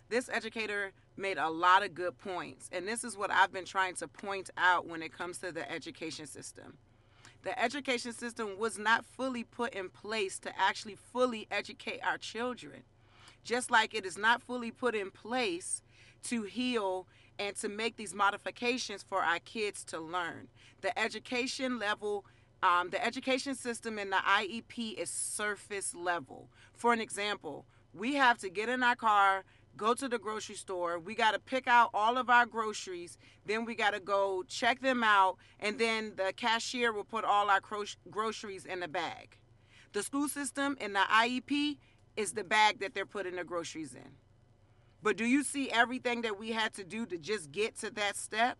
This educator made a lot of good points, and this is what I've been trying to point out when it comes to the education system. The education system was not fully put in place to actually fully educate our children, just like it is not fully put in place to heal and to make these modifications for our kids to learn. The education level, the education system in the IEP is surface level. For an example, we have to get in our car, go to the grocery store, we got to pick out all of our groceries, then we got to go check them out, and then the cashier will put all our groceries in the bag. The school system in the IEP is the bag that they're putting the groceries in. But do you see everything that we had to do to just get to that step?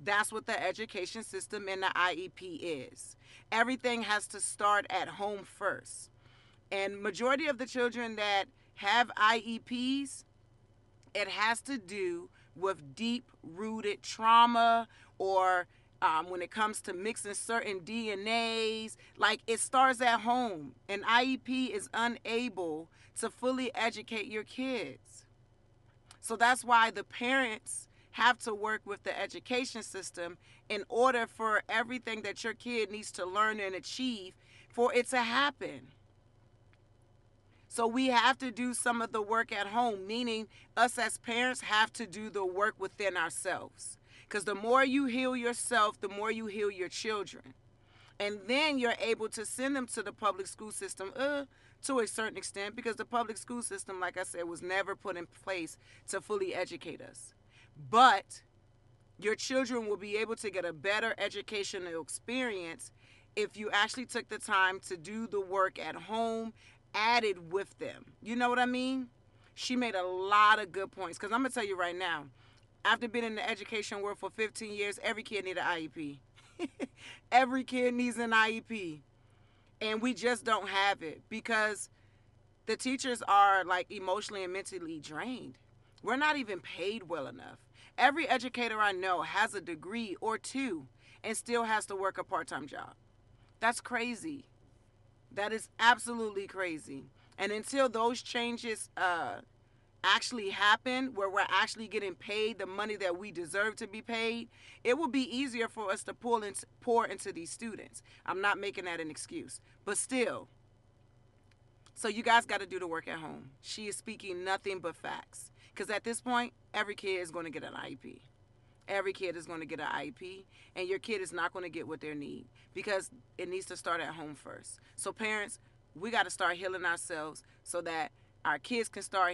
That's what the education system in the IEP is. Everything has to start at home first. And majority of the children that have IEPs, it has to do with deep rooted trauma, or when it comes to mixing certain DNAs, like it starts at home. An IEP is unable to fully educate your kids. So that's why the parents have to work with the education system in order for everything that your kid needs to learn and achieve for it to happen. So we have to do some of the work at home, meaning us as parents have to do the work within ourselves. Because the more you heal yourself, the more you heal your children. And then you're able to send them to the public school system to a certain extent, because the public school system, like I said, was never put in place to fully educate us. But your children will be able to get a better educational experience if you actually took the time to do the work at home added with them. You know what I mean? She made a lot of good points, because I'm going to tell you right now, after being in the education world for 15 years, every kid needs an IEP. Every kid needs an IEP. And we just don't have it because the teachers are like emotionally and mentally drained. We're not even paid well enough. Every educator I know has a degree or two and still has to work a part-time job. That's crazy. That is absolutely crazy. And until those changes actually happen, where we're actually getting paid the money that we deserve to be paid, it will be easier for us to pour into these students. I'm not making that an excuse, but still. So you guys got to do the work at home. She is speaking nothing but facts, because at this point, every kid is going to get an IEP. Every kid is going to get an IEP, and your kid is not going to get what they need, because it needs to start at home first. So parents, we got to start healing ourselves so that our kids can start